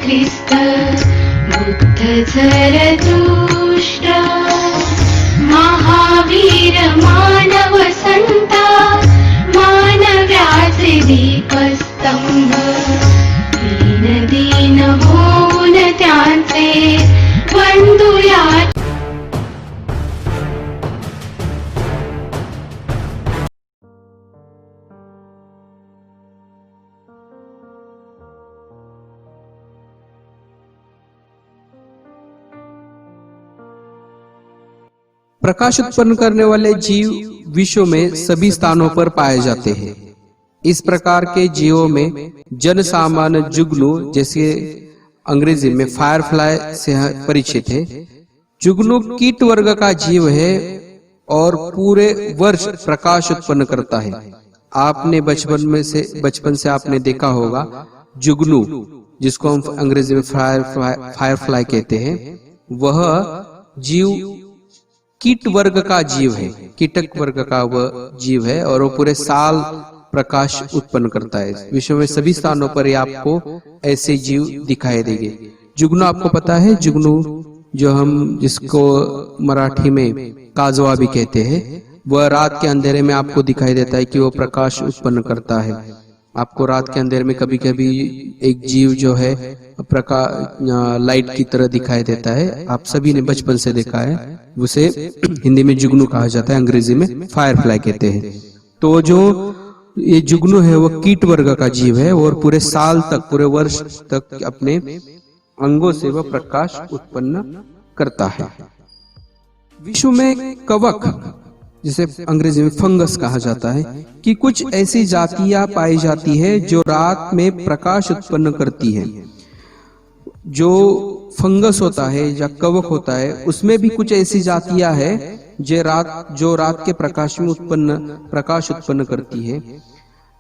ख्रिस्त बुद्ध झरतुष्ट्र महावीर मानव संता मानव्याचे दीपस्तंभ दीन दीन होऊन त्यांचे वंदुया। प्रकाश उत्पन्न करने वाले जीव विश्व में सभी स्थानों पर पाए जाते हैं। इस प्रकार के जीवों में जन सामान्य जुगनू, जैसे अंग्रेजी में फायरफ्लाई से परिचित है। जुगनू कीट वर्ग का जीव है और पूरे वर्ष प्रकाश उत्पन्न करता है। आपने बचपन से आपने देखा होगा जुगनू, जिसको हम अंग्रेजी में फायरफ्लाई कहते हैं, वह जीव कीट वर्ग का जीव है, कीटक वर्ग का वह जीव है और वो पूरे साल प्रकाश उत्पन्न करता है। विश्व में सभी स्थानों पर ही आपको ऐसे जीव दिखाई देंगे। जुगनू आपको पता है, जुगनू जो हम जिसको मराठी में काजवा भी कहते हैं, वह रात के अंधेरे में आपको दिखाई देता है कि वो प्रकाश उत्पन्न करता है। आपको रात के अंधेरे में कभी कभी एक जीव जो है प्रकाश लाइट की तरह दिखाई देता है। आप सभी ने बचपन से देखा है, उसे हिंदी में जुगनू कहा जाता है, अंग्रेजी में फायरफ्लाई कहते हैं। तो जो ये जुगनू है वह कीट वर्ग का जीव है और पूरे साल तक, पूरे वर्ष तक अपने अंगों से वह प्रकाश उत्पन्न करता है। विश्व में कवक, जिसे अंग्रेजी में फंगस कहा जाता है, कि कुछ ऐसी जातियां पाई जाती है जो रात में प्रकाश उत्पन्न करती है। जो फंगस होता है या कवक होता है, उसमें भी कुछ ऐसी जातियां है जो रात के प्रकाश में प्रकाश उत्पन्न करती है।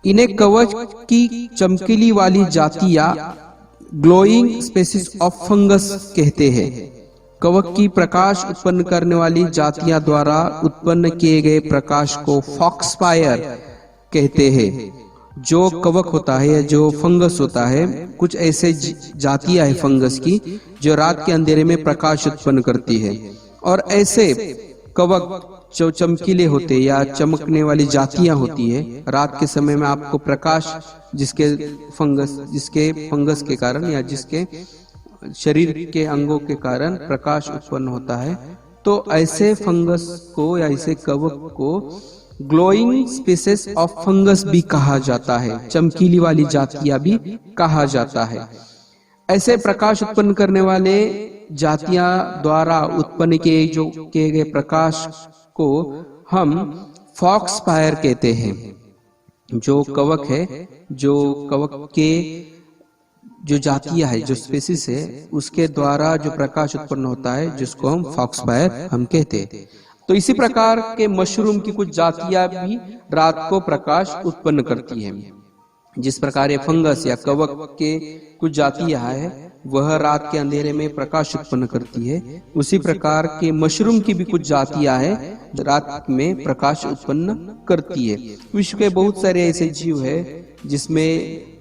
इन्हें कवच की चमकीली वाली जातियां ग्लोइंग स्पीसीज ऑफ फंगस कहते हैं। कवक की प्रकाश उत्पन्न करने वाली जातियां द्वारा उत्पन्न किए गए प्रकाश को फॉक्सफायर कहते हैं। जो कवक होता है या जो फंगस होता है, कुछ ऐसे जातियां है फंगस की जो रात के अंधेरे में प्रकाश उत्पन्न करती है। और ऐसे कवक जो चमकीले होते या चमकने वाली जातियां होती है, रात के समय में आपको प्रकाश जिसके फंगस के कारण या जिसके शरीर के अंगों के कारण प्रकाश उत्पन्न होता है, तो ऐसे फंगस को या ऐसे कवक को ग्लोइंग स्पीसीज ऑफ फंगस भी कहा जाता है, चमकीली वाली जातियां भी कहा जाता है। ऐसे प्रकाश उत्पन्न करने वाले जातियां द्वारा उत्पन्न किए गए प्रकाश को हम फॉक्सफायर कहते हैं। जो कवक है, जो कवक के जो जातियां है, जो स्पीसीज है, उसके द्वारा जो प्रकाश उत्पन्न होता है, जिसको हम फॉक्सफायर हम कहते हैं। तो इसी प्रकार के मशरूम की कुछ जातियां भी रात को प्रकाश उत्पन्न करती हैं। जिस प्रकार ये फंगस या कवक के कुछ जातियां है वह रात के अंधेरे में प्रकाश उत्पन्न करती है, उसी प्रकार के मशरूम की भी कुछ जातियां है रात में प्रकाश उत्पन्न करती है। विश्व के बहुत सारे ऐसे जीव है जिसमें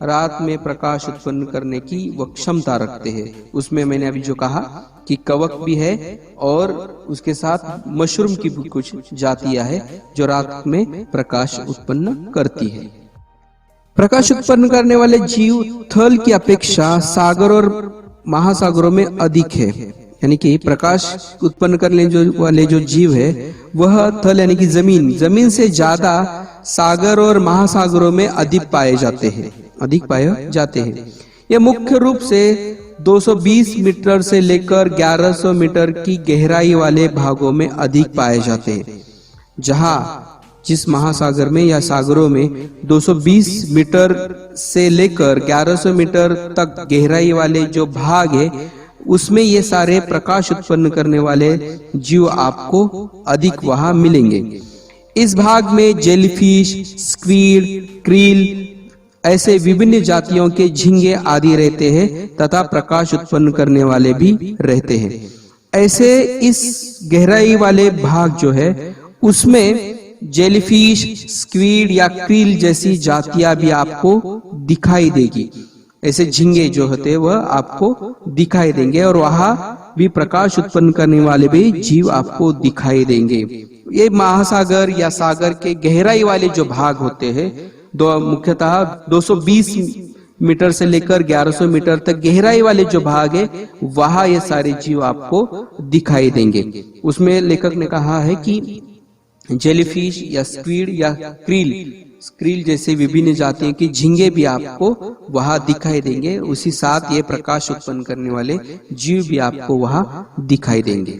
रात में प्रकाश उत्पन्न करने की वह क्षमता रखते हैं। उसमें मैंने अभी जो कहा कि कवक भी है और उसके साथ मशरूम की भी कुछ जातियां है जो रात में प्रकाश उत्पन्न करती है। प्रकाश उत्पन्न करने वाले जीव थल की अपेक्षा सागर और महासागरों में अधिक है। यानी कि प्रकाश उत्पन्न करने वाले जो जीव है वह थल यानी कि जमीन से ज्यादा सागर और महासागरों में अधिक पाए जाते हैं। ये मुख्य रूप से 220 मीटर से लेकर 1100 मीटर की गहराई वाले भागों में अधिक पाए जाते हैं। जिस महासागर में या सागरों में 220 मीटर से लेकर 1100 मीटर तक गहराई वाले जो भाग है, उसमें ये सारे प्रकाश उत्पन्न करने वाले जीव आपको अधिक वहां मिलेंगे। इस भाग में जेलीफिश, स्क्वीड, क्रील ऐसे विभिन्न जातियों के झींगे आदि रहते हैं तथा प्रकाश उत्पन्न करने वाले भी रहते हैं। ऐसे इस गहराई वाले भाग जो है उसमें जेलीफिश, स्क्वीड या क्रील जैसी जातियां भी आपको दिखाई देगी। ऐसे झींगे जो होते हैं वह आपको दिखाई देंगे, और वहां भी प्रकाश उत्पन्न करने वाले भी जीव आपको दिखाई देंगे। ये महासागर या सागर के गहराई वाले जो भाग होते हैं, मुख्यतः 220 मीटर से लेकर 1100 मीटर तक गहराई वाले जो भाग है, वहां ये सारे जीव आपको दिखाई देंगे। उसमें लेखक ने कहा है कि जेलीफिश या स्क्वीड या क्रील जैसे विभिन्न जातियों की झींगे भी आपको वहां दिखाई देंगे। उसी साथ ये प्रकाश उत्पन्न करने वाले जीव भी आपको वहां दिखाई देंगे।